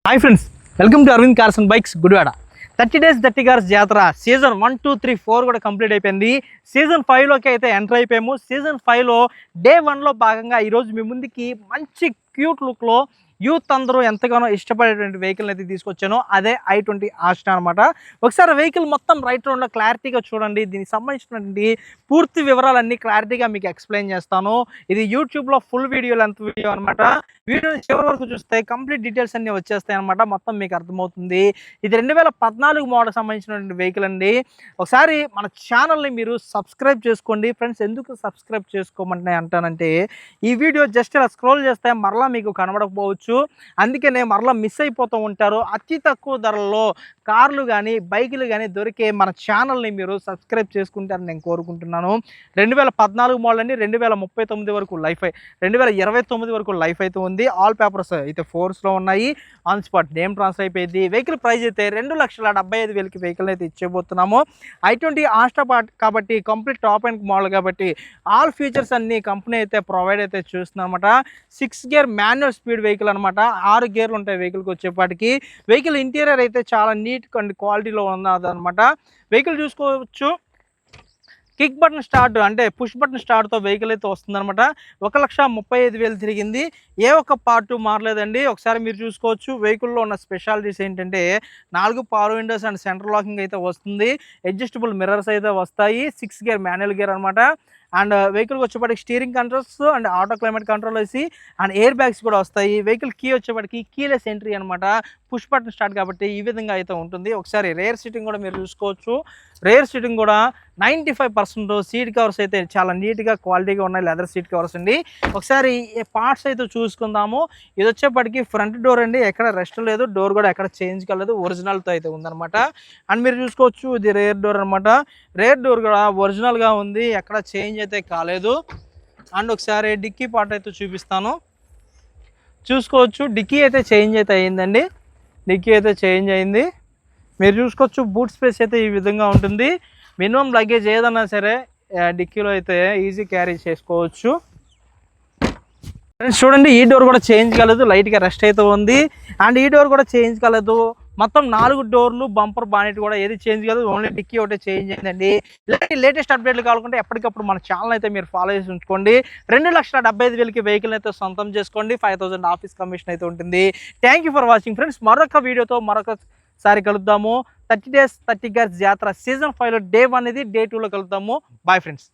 Hi friends, welcome to Aravind cars and bikes Gudivada. 30 days 30 cars జాతర season 1, 2, 3, 4 కూడా complete అయిపోయింది. Season 5లోకి అయితే ఎంటర్ అయిపోయాము. సీజన్ 5లో డే 1లో భాగంగా ఈరోజు మీ ముందుకి మంచి క్యూట్ లుక్లో యూత్ అందరూ ఎంతగానో ఇష్టపడేటువంటి వెహికల్ని అయితే తీసుకొచ్చాను. అదే i20 ఆస్టా అనమాట. ఒకసారి వెహికల్ మొత్తం రైట్ రౌండ్లో క్లారిటీగా చూడండి. దీనికి సంబంధించినటువంటి పూర్తి వివరాలన్నీ క్లారిటీగా మీకు ఎక్స్ప్లెయిన్ చేస్తాను. ఇది యూట్యూబ్లో ఫుల్ వీడియో లెంత్ వీడియో అనమాట. వీడియోని చివరి వరకు చూస్తే కంప్లీట్ డీటెయిల్స్ అన్నీ వచ్చేస్తాయి అనమాట. మొత్తం మీకు అర్థమవుతుంది. ఇది 2014 మోడల్ సంబంధించినటువంటి వెహికల్ అండి. ఒకసారి మన ఛానల్ని మీరు సబ్స్క్రైబ్ చేసుకోండి ఫ్రెండ్స్. ఎందుకు సబ్స్క్రైబ్ చేసుకోమంటే అంటానంటే ఈ వీడియో జస్ట్ ఇలా స్క్రోల్ చేస్తే మరలా మీకు కనబడకపోవచ్చు. అందుకనే మరలా మిస్ అయిపోతూ ఉంటారు. అతి తక్కువ ధరల్లో కార్లు కానీ బైకులు కానీ దొరికే మన ఛానల్ని మీరు సబ్స్క్రైబ్ చేసుకుంటారని నేను కోరుకుంటున్నాను. 2014 మోడల్ అండి. 2039 వరకు లైఫ్, 2029 వరకు లైఫ్ అయితే ఉంది. ఆల్ పేపర్స్ అయితే ఫోర్స్లో ఉన్నాయి. ఆన్ స్పాట్ నేమ్ ట్రాన్స్ఫర్ అయిపోయింది. వెహికల్ ప్రైస్ అయితే 2,75,000కి వెహికల్ అయితే ఇచ్చేబోతున్నాము. i20 ఆస్టా కాబట్టి కంప్లీట్ టాప్ అండ్ మోడల్ కాబట్టి ఆల్ ఫీచర్స్ అన్ని కంపెనీ అయితే ప్రొవైడ్ అయితే చేస్తుంది అనమాట. 6 గేర్ మాన్యువల్ స్పీడ్ వెహికల్ అనమాట. 6 గేర్లు ఉంటాయి వెహికల్కి వచ్చేపాటికి. వెహికల్ ఇంటీరియర్ అయితే చాలా నీట్ అండ్ క్వాలిటీలో ఉన్నది అనమాట. వెహికల్ చూసుకోవచ్చు. కిక్ బటన్ స్టార్ట్ అంటే పుష్ బటన్ స్టార్ట్తో వెహికల్ అయితే వస్తుందన్నమాట. 1,35,000 తిరిగింది. ఏ ఒక్క పార్ట్ మారలేదండి. ఒకసారి మీరు చూసుకోవచ్చు. వెహికల్లో ఉన్న స్పెషాలిటీస్ ఏంటంటే 4 power Windows and centre locking అయితే వస్తుంది. అడ్జస్టబుల్ మిర్రర్స్ అయితే వస్తాయి. 6 గేర్ మాన్యువల్ గేర్ అనమాట. అండ్ వెహికల్కి వచ్చేప్పటికి steering controls and auto climate control వేసి అండ్ ఎయిర్ బ్యాగ్స్ కూడా వస్తాయి. వెహికల్ కీ వచ్చేప్పటికి కీలెస్ ఎంట్రీ అనమాట. పుష్ బటన్ స్టార్ట్ కాబట్టి ఈ విధంగా అయితే ఉంటుంది. ఒకసారి రేర్ సీటింగ్ కూడా మీరు చూసుకోవచ్చు. రేర్ సీటింగ్ కూడా 95% సీట్ కవర్స్ అయితే చాలా నీట్గా క్వాలిటీగా ఉన్నాయి. లెదర్ సీట్ కవర్స్ అండి. ఒకసారి పార్ట్స్ అయితే చూసుకుందాము. ఇది వచ్చేప్పటికి ఫ్రంట్ డోర్ అండి. ఎక్కడ రెస్ట్ లేదు. డోర్ కూడా ఎక్కడ చేంజ్ కాలేదు. ఒరిజినల్తో అయితే ఉందన్నమాట. అండ్ మీరు చూసుకోవచ్చు ఇది రేర్ డోర్ అనమాట. రేర్ డోర్ కూడా ఒరిజినల్గా ఉంది. ఎక్కడ చేంజ్ అయితే కాలేదు. అండ్ ఒకసారి డిక్కీ పార్ట్ అయితే చూపిస్తాను. చూసుకోవచ్చు డిక్కీ అయితే చేంజ్ అయితే అయ్యిందండి. డిక్కీ అయితే చేంజ్ అయింది. మీరు చూసుకోవచ్చు. బూట్ స్పేస్ అయితే ఈ విధంగా ఉంటుంది. మినిమం లగేజ్ ఏదన్నా సరే డిక్కీలో అయితే ఈజీ క్యారీ చేసుకోవచ్చు. ఫ్రెండ్స్ చూడండి, ఈ డోర్ కూడా చేంజ్ కాలేదు. లైట్గా రెస్ట్ అయితే ఉంది. అండ్ ఈ డోర్ కూడా చేంజ్ కాలేదు. మొత్తం 4 డోర్లు బంపర్ బానెట్ కూడా ఏది చేంజ్ కాదు. ఓన్లీ డిక్కీ ఒకటే చేంజ్ అయిందండి. ఇలాంటి లేటెస్ట్ అప్డేట్లు కావాలంటే ఎప్పటికప్పుడు మన ఛానల్ అయితే మీరు ఫాలో చేసి ఉంచుకోండి. 2,75,000కి వెహికల్ అయితే సొంతం చేసుకోండి. 5,000 ఆఫీస్ కమిషన్ అయితే ఉంటుంది. Thank you for watching friends. మరొక వీడియోతో మరొకసారి కలుద్దాము. 30 days 30 cars జాతర సీజన్ 5లో డే 1 ఇది, డే 2లో కలుద్దాము. Bye friends.